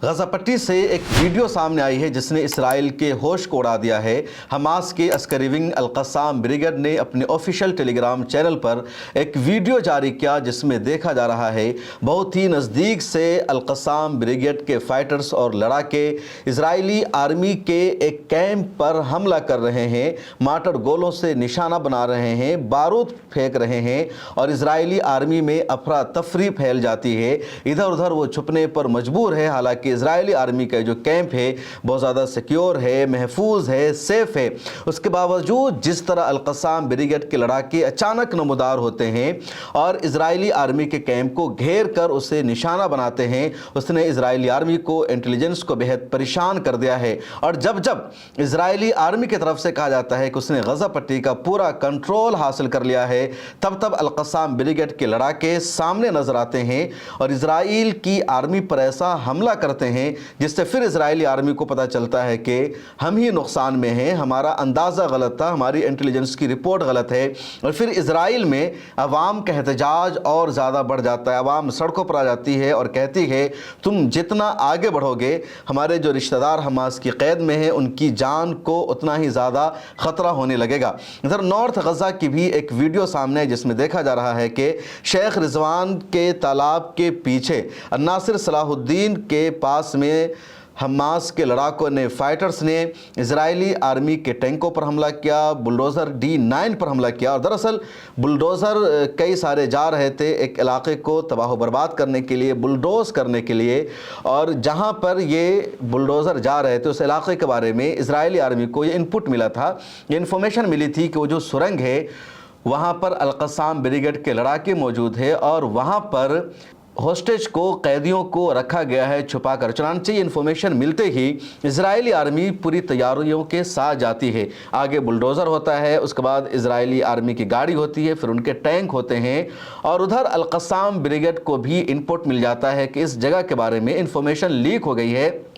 गजा पट्टी से एक वीडियो सामने आई है जिसने इसराइल के होश को उड़ा दिया है। हमास के अस्करी विंग अल-क़स्साम ब्रिगेड ने अपने ऑफिशियल टेलीग्राम चैनल पर एक वीडियो जारी किया जिसमें देखा जा रहा है बहुत ही नज़दीक से अल-क़स्साम ब्रिगेड के फाइटर्स और लड़ाके इजरायली आर्मी के एक कैंप पर हमला कर रहे हैं, मार्टर गोलों से निशाना बना रहे हैं, बारूद फेंक रहे हैं और इजरायली आर्मी में अफरा तफरी फैल जाती है। इधर उधर वो छुपने पर मजबूर है। हालांकि इजरायली आर्मी का जो कैंप है बहुत ज़्यादा सिक्योर है, महफूज है, सेफ है। उसके बावजूद जिस तरह अल-क़स्साम ब्रिगेड के लड़ाके अचानक नमूदार होते हैं और इजरायली आर्मी के कैंप को घेर कर उसे निशाना बनाते हैं, उसने इजरायली आर्मी को, इंटेलिजेंस को बेहद परेशान कर दिया है। और जब जब इजरायली आर्मी की तरफ से कहा जाता है कि उसने गजा पट्टी का पूरा कंट्रोल हासिल कर लिया है, तब तब अल-क़स्साम ब्रिगेड के लड़ाके सामने नजर आते हैं और इजराइल की आर्मी पर ऐसा हमला करते हैं जिससे फिर इजरायली आर्मी को पता चलता है कि हम ही नुकसान में हैं, हमारा अंदाज़ा गलत था, हमारी इंटेलिजेंस की रिपोर्ट गलत है। और फिर इजराइल में अवाम का एहतजाज और ज़्यादा बढ़ जाता है। अवाम सड़कों पर आ जाती है और कहती है तुम जितना आगे बढ़ोगे हमारे जो रिश्तेदार हमास की कैद में हैं उनकी जान को उतना ही ज़्यादा ख़तरा होने लगेगा। इधर नॉर्थ गजा की भी एक वीडियो सामने है जिसमें देखा जा रहा है कि शेख रिजवान के तालाब के पीछे नासिर सलाहुद्दीन के पास में हमास के लड़ाकों ने, फाइटर्स ने इजरायली आर्मी के टैंकों पर हमला किया, बुलडोज़र D9 पर हमला किया। और दरअसल बुलडोज़र कई सारे जा रहे थे एक इलाके को तबाह बर्बाद करने के लिए, बुलडोज़ करने के लिए। और जहां पर ये बुलडोज़र जा रहे थे उस इलाके के बारे में इजरायली आर्मी को ये इनपुट मिला था, ये इन्फॉर्मेशन मिली थी कि वो जो सुरंग है वहाँ पर अल-क़स्साम ब्रिगेड के लड़ाके मौजूद है और वहाँ पर हॉस्टेज को, कैदियों को रखा गया है छुपा कर। चुनांचे ये इन्फॉर्मेशन मिलते ही इजरायली आर्मी पूरी तैयारियों के साथ जाती है। आगे बुलडोज़र होता है, उसके बाद इजरायली आर्मी की गाड़ी होती है, फिर उनके टैंक होते हैं और उधर अल-क़स्साम ब्रिगेड को भी इनपुट मिल जाता है कि इस जगह के बारे में इन्फॉर्मेशन लीक हो गई है।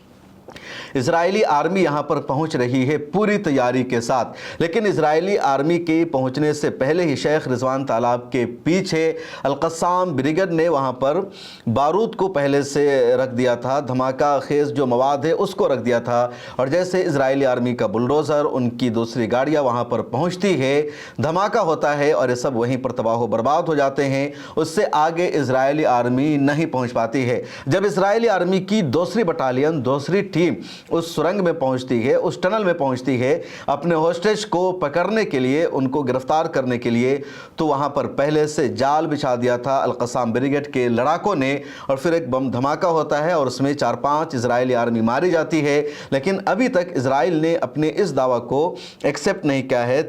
इजरायली आर्मी यहाँ पर पहुँच रही है पूरी तैयारी के साथ। लेकिन इजरायली आर्मी के पहुँचने से पहले ही शेख रिजवान तालाब के पीछे अल-क़स्साम ब्रिगेड ने वहाँ पर बारूद को पहले से रख दिया था, धमाका खेज जो मवाद है उसको रख दिया था। और जैसे इजरायली आर्मी का बुलडोज़र, उनकी दूसरी गाड़ियाँ वहाँ पर पहुँचती है, धमाका होता है और ये सब वहीं पर तबाह बर्बाद हो जाते हैं। उससे आगे इजरायली आर्मी नहीं पहुँच पाती है। जब इजरायली आर्मी की दूसरी बटालियन, दूसरी टीम उस सुरंग में पहुंचती है, उस टनल में पहुंचती है अपने हॉस्टेज को पकड़ने के लिए, उनको गिरफ्तार करने के लिए, तो वहां पर पहले से जाल बिछा दिया था अल-क़स्साम ब्रिगेड के लड़ाकों ने। और फिर एक बम धमाका होता है और उसमें 4-5 इजरायली आर्मी मारी जाती है। लेकिन अभी तक इजराइल ने अपने इस दावा को एक्सेप्ट नहीं किया है,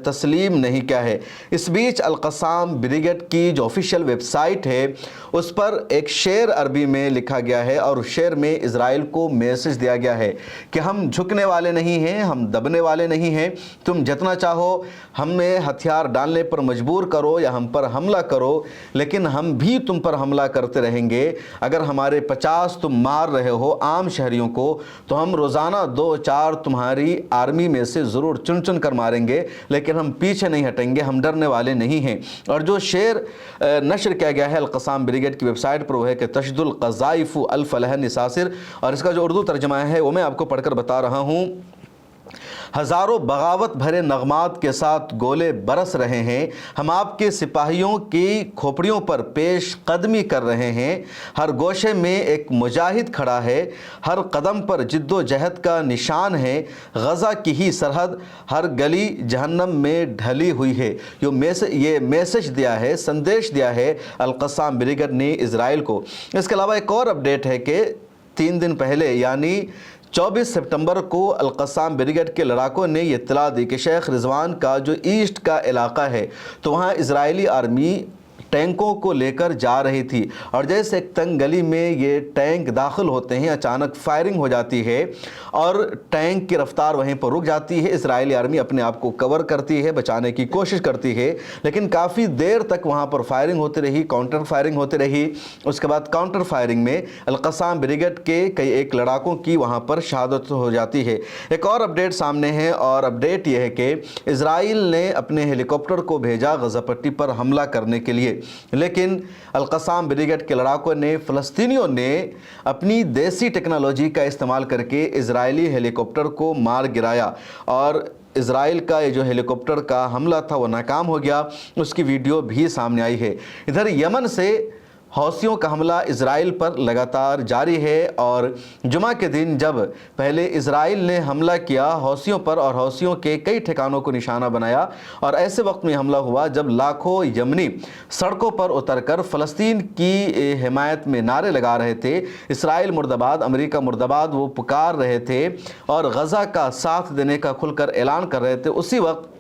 तस्लीम नहीं किया है। इस बीच अल-क़स्साम ब्रिगेड की जो ऑफिशियल वेबसाइट है उस पर एक शेर अरबी में लिखा गया है और उस शेर में इजराइल को मैसेज दिया गया है कि हम झुकने वाले नहीं हैं, हम दबने वाले नहीं हैं। तुम जितना चाहो हमें हथियार डालने पर मजबूर करो या हम पर हमला करो, लेकिन हम भी तुम पर हमला करते रहेंगे। अगर हमारे 50 तुम मार रहे हो आम शहरियों को, तो हम रोज़ाना 2-4 तुम्हारी आर्मी में से ज़रूर चुन चुन कर मारेंगे, लेकिन हम पीछे नहीं हटेंगे, हम डरने वाले नहीं हैं। और जो शेर नशर किया गया है अल-क़स्साम ब्रिगेड की वेबसाइट पर वो है कि तशद्दुल क़ज़ाइफ़ु अल-फ़लह निसासिर, और इसका जो उर्दू तर्जुमा है वो मैं आपको पढ़कर बता रहा हूँ। हज़ारों बगावत भरे नगमात के साथ गोले बरस रहे हैं, हम आपके सिपाहियों की खोपड़ियों पर पेश कदमी कर रहे हैं। हर गोशे में एक मुजाहिद खड़ा है, हर कदम पर जिद्दोजहद का निशान है। गज़ा की ही सरहद हर गली जहन्नम में ढली हुई है। ये मैसेज दिया है, संदेश दिया है अल-क़स्साम ब्रिगेड ने इजराइल को। इसके अलावा एक और अपडेट है कि 3 दिन पहले यानी 24 सितंबर को अल-क़स्साम ब्रिगेड के लड़ाकों ने ये इत्तला दी कि शेख रिजवान का जो ईस्ट का इलाका है तो वहाँ इजरायली आर्मी टैंकों को लेकर जा रही थी। और जैसे एक तंग गली में ये टैंक दाखिल होते हैं अचानक फायरिंग हो जाती है और टैंक की रफ्तार वहीं पर रुक जाती है। इजरायली आर्मी अपने आप को कवर करती है, बचाने की कोशिश करती है, लेकिन काफ़ी देर तक वहाँ पर फायरिंग होती रही, काउंटर फायरिंग होती रही। उसके बाद काउंटर फायरिंग में अल-क़स्साम ब्रिगेड के कई एक लड़ाकों की वहाँ पर शहादत हो जाती है। एक और अपडेट सामने है और अपडेट यह है कि इजराइल ने अपने हेलीकॉप्टर को भेजा गजा पट्टी पर हमला करने के लिए। लेकिन अल-क़स्साम ब्रिगेड के लड़ाकों ने फ़लस्तीनियों ने अपनी देसी टेक्नोलॉजी का इस्तेमाल करके इजरायली हेलीकॉप्टर को मार गिराया और इज़राइल का ये जो हेलीकॉप्टर का हमला था वो नाकाम हो गया। उसकी वीडियो भी सामने आई है। इधर यमन से हौसियों का हमला इज़राइल पर लगातार जारी है और जुमा के दिन जब पहले इज़राइल ने हमला किया हौसियों पर और हौसियों के कई ठिकानों को निशाना बनाया और ऐसे वक्त में हमला हुआ जब लाखों यमनी सड़कों पर उतरकर फ़लस्तीन की हिमायत में नारे लगा रहे थे, इज़राइल मुर्दाबाद, अमेरिका मुर्दाबाद वो पुकार रहे थे और गज़ा का साथ देने का खुलकर ऐलान कर रहे थे। उसी वक्त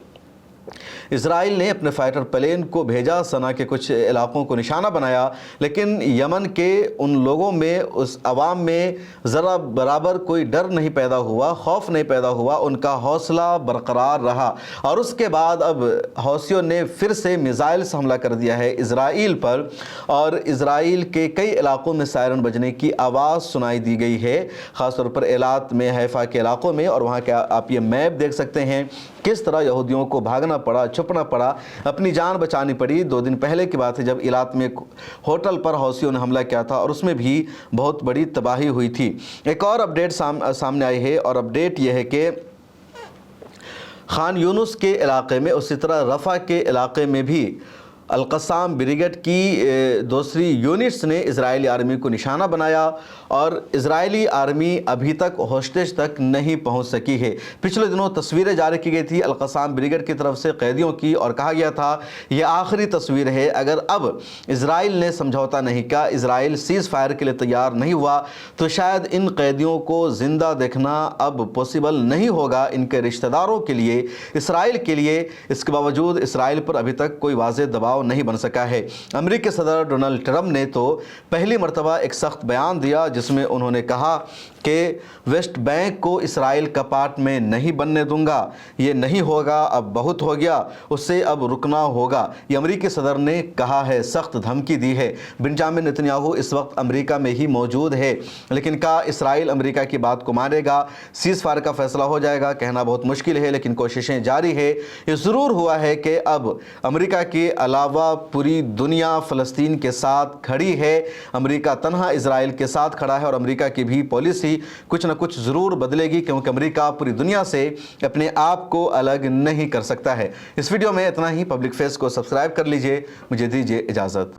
इज़राइल ने अपने फाइटर प्लेन को भेजा, सना के कुछ इलाकों को निशाना बनाया, लेकिन यमन के उन लोगों में, उस अवाम में ज़रा बराबर कोई डर नहीं पैदा हुआ, खौफ नहीं पैदा हुआ, उनका हौसला बरकरार रहा। और उसके बाद अब हौसियों ने फिर से मिसाइल से हमला कर दिया है इज़राइल पर और इज़राइल के कई इलाकों में सायरन बजने की आवाज़ सुनाई दी गई है, ख़ासतौर पर एलात में, हैफा के इलाकों में। और वहाँ के आप ये मैप देख सकते हैं किस तरह यहूदियों को भागना पड़ा, छुपना पड़ा, अपनी जान बचानी पड़ी। 2 दिन पहले की बात है जब इलाक में होटल पर हौसियों ने हमला किया था और उसमें भी बहुत बड़ी तबाही हुई थी। एक और अपडेट सामने आई है और अपडेट यह है कि खान यूनुस के इलाके में, उसी तरह रफ़ा के इलाके में भी अल-क़स्साम ब्रिगेड की दूसरी यूनिट्स ने इज़राइली आर्मी को निशाना बनाया और इज़राइली आर्मी अभी तक होस्टेज तक नहीं पहुंच सकी है। पिछले दिनों तस्वीरें जारी की गई थी अल-क़स्साम ब्रिगेड की तरफ से कैदियों की और कहा गया था ये आखिरी तस्वीर है, अगर अब इज़राइल ने समझौता नहीं किया, इज़राइल सीज़ फायर के लिए तैयार नहीं हुआ तो शायद इन कैदियों को ज़िंदा देखना अब पॉसिबल नहीं होगा इनके रिश्तेदारों के लिए, इसराइल के लिए। इसके बावजूद इसराइल पर अभी तक कोई वाज़ेह दबाव नहीं बन सका है। अमेरिकी सदर डोनाल्ड ट्रंप ने तो पहली मर्तबा एक सख्त बयान दिया जिसमें उन्होंने कहा कि वेस्ट बैंक को इसराइल का पार्ट में नहीं बनने दूंगा, ये नहीं होगा, अब बहुत हो गया, उससे अब रुकना होगा। ये अमेरिकी सदर ने कहा है, सख्त धमकी दी है। बेंजामिन नेतन्याहू इस वक्त अमेरिका में ही मौजूद है, लेकिन क्या इसराइल अमेरिका की बात को मानेगा, सीज़ फायर का फैसला हो जाएगा, कहना बहुत मुश्किल है, लेकिन कोशिशें जारी है। ये ज़रूर हुआ है कि अब अमेरिका के अलावा पूरी दुनिया फ़लस्तीन के साथ खड़ी है, अमेरिका तन्हा इज़राइल के साथ खड़ा है और अमेरिका की भी पॉलिसी कुछ न कुछ ज़रूर बदलेगी, क्योंकि अमेरिका पूरी दुनिया से अपने आप को अलग नहीं कर सकता है। इस वीडियो में इतना ही। पब्लिक फेस को सब्सक्राइब कर लीजिए। मुझे दीजिए इजाज़त।